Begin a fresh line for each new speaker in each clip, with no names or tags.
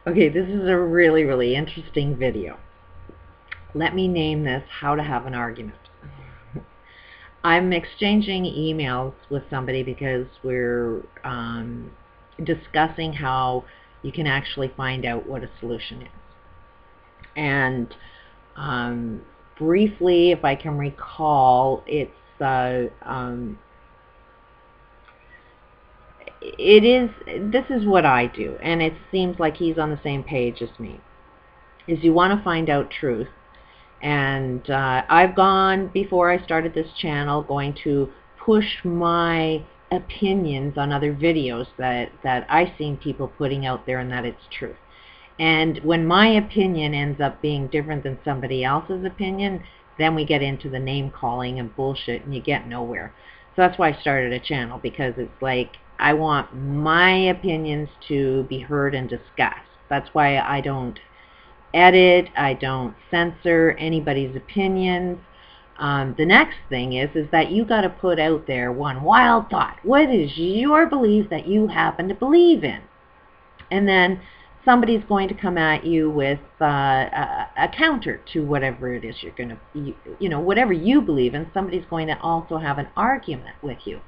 Okay, this is a really, really interesting video. Let me name this How to Have an Argument. I'm exchanging emails with somebody because we're discussing how you can actually find out what a solution is. And briefly, if I can recall, this is what I do, and it seems like he's on the same page as me, is you want to find out truth. And I've gone, before I started this channel, going to push my opinions on other videos that I've seen people putting out there, and that it's truth. And when my opinion ends up being different than somebody else's opinion, then we get into the name calling and bullshit, and you get nowhere. So that's why I started a channel, because it's like I want my opinions to be heard and discussed. That's why I don't edit, I don't censor anybody's opinions. The next thing is that you got to put out there one wild thought. What is your belief that you happen to believe in? And then somebody's going to come at you with a counter to whatever it is you're going to, whatever you believe in. Somebody's going to also have an argument with you.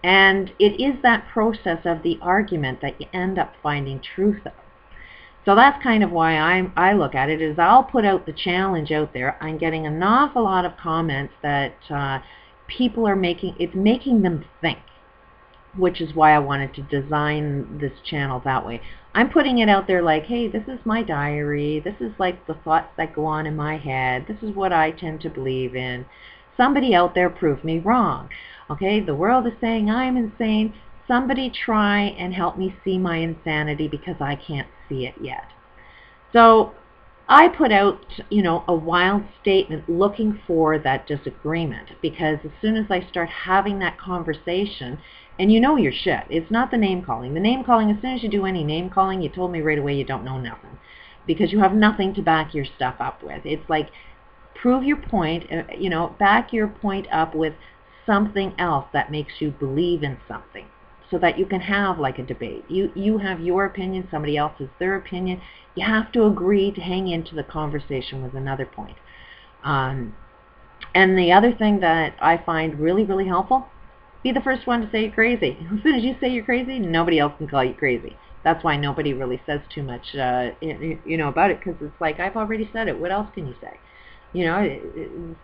And it is that process of the argument that you end up finding truth of. So that's kind of why I look at it, is I'll put out the challenge out there. I'm getting an awful lot of comments that people are making them think, which is why I wanted to design this channel that way. I'm putting it out there like, hey, this is my diary. This is like the thoughts that go on in my head. This is what I tend to believe in. Somebody out there prove me wrong. Okay, the world is saying I'm insane. Somebody try and help me see my insanity, because I can't see it yet. So I put out, a wild statement looking for that disagreement, because as soon as I start having that conversation, and you know your shit, it's not the name calling. The name calling, as soon as you do any name calling, you told me right away you don't know nothing, because you have nothing to back your stuff up with. It's like, prove your point, back your point up with something else that makes you believe in something, so that you can have like a debate. You have your opinion, somebody else has their opinion. You have to agree to hang into the conversation with another point. And the other thing that I find really, really helpful, be the first one to say you're crazy. As soon as you say you're crazy, nobody else can call you crazy. That's why nobody really says too much about it, because it's like, I've already said it. What else can you say?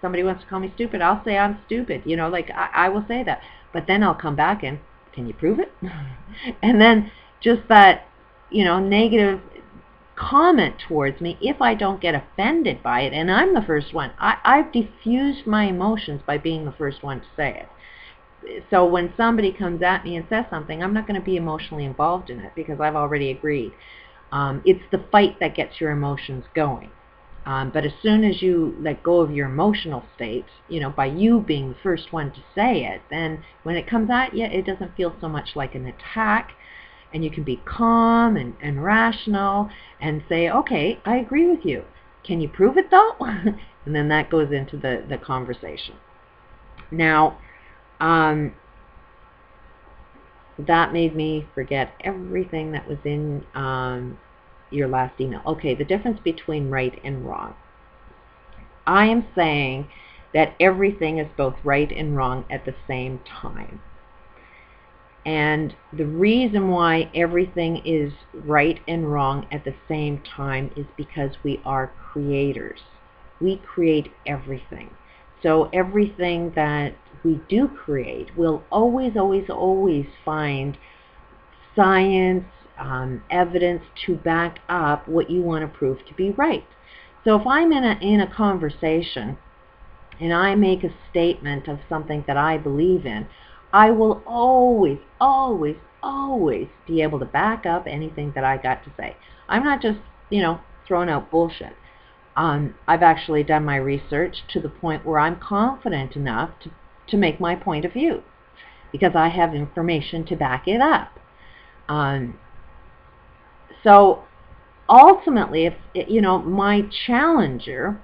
Somebody wants to call me stupid, I'll say I'm stupid. I will say that. But then I'll come back and, can you prove it? And then just that, negative comment towards me, if I don't get offended by it, and I'm the first one. I've diffused my emotions by being the first one to say it. So when somebody comes at me and says something, I'm not going to be emotionally involved in it, because I've already agreed. It's the fight that gets your emotions going. But as soon as you let go of your emotional state, by you being the first one to say it, then when it comes at you, it doesn't feel so much like an attack, and you can be calm and rational and say, okay, I agree with you. Can you prove it though? And then that goes into the conversation. Now, that made me forget everything that was in your last email. Okay, the difference between right and wrong. I am saying that everything is both right and wrong at the same time. And the reason why everything is right and wrong at the same time is because we are creators. We create everything. So everything that we do create, we'll always, always, always find science, evidence to back up what you want to prove to be right. So if I'm in a conversation and I make a statement of something that I believe in, I will always, always, always be able to back up anything that I got to say. I'm not just, throwing out bullshit. I've actually done my research to the point where I'm confident enough to make my point of view, because I have information to back it up. So ultimately, if my challenger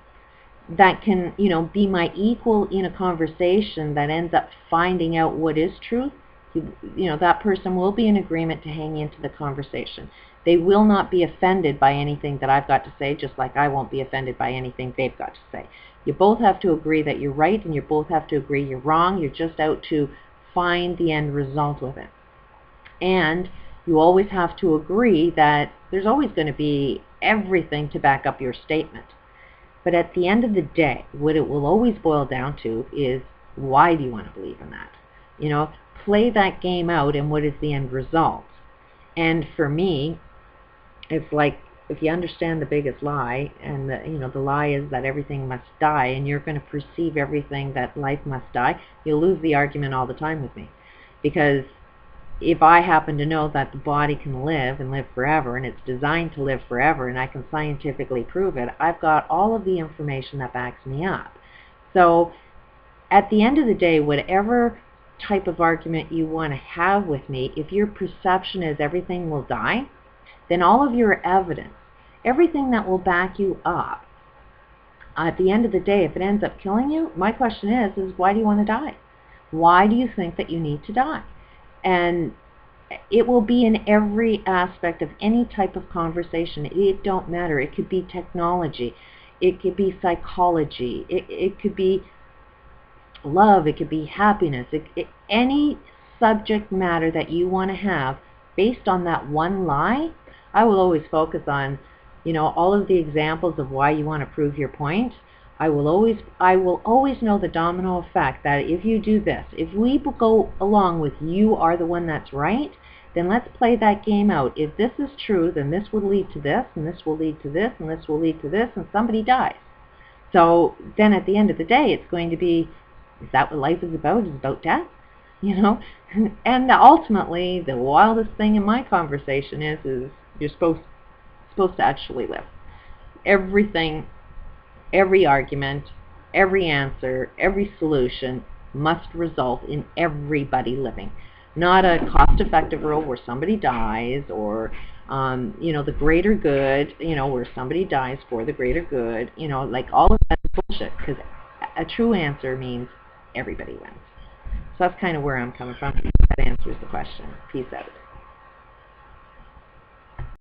that can be my equal in a conversation that ends up finding out what is truth, that person will be in agreement to hang into the conversation. They will not be offended by anything that I've got to say, just like I won't be offended by anything they've got to say. You both have to agree that you're right, and you both have to agree you're wrong. You're just out to find the end result with it. And you always have to agree that there's always going to be everything to back up your statement. But at the end of the day, what it will always boil down to is, why do you want to believe in that? Play that game out, and what is the end result? And for me, it's like, if you understand the biggest lie, and the lie is that everything must die, and you're going to perceive everything that life must die, you'll lose the argument all the time with me. Because if I happen to know that the body can live and live forever, and it's designed to live forever, and I can scientifically prove it, I've got all of the information that backs me up. So at the end of the day, whatever type of argument you want to have with me, if your perception is everything will die, then all of your evidence, everything that will back you up, at the end of the day, if it ends up killing you, my question is why do you want to die? Why do you think that you need to die? And it will be in every aspect of any type of conversation. It don't matter. It could be technology. It could be psychology. It could be love. It could be happiness. Any subject matter that you want to have based on that one lie, I will always focus on, all of the examples of why you want to prove your point. I will always know the domino effect that if you do this, if we go along with you are the one that's right, then let's play that game out. If this is true, then this will lead to this, and this will lead to this, and this will lead to this, and somebody dies. So then at the end of the day, it's going to be, is that what life is about? Is it about death? And ultimately, the wildest thing in my conversation is you're supposed to actually live. Everything, every argument, every answer, every solution must result in everybody living. Not a cost-effective world where somebody dies, or the greater good, where somebody dies for the greater good. Like all of that is bullshit, because a true answer means everybody wins. So that's kind of where I'm coming from. That answers the question. Peace out.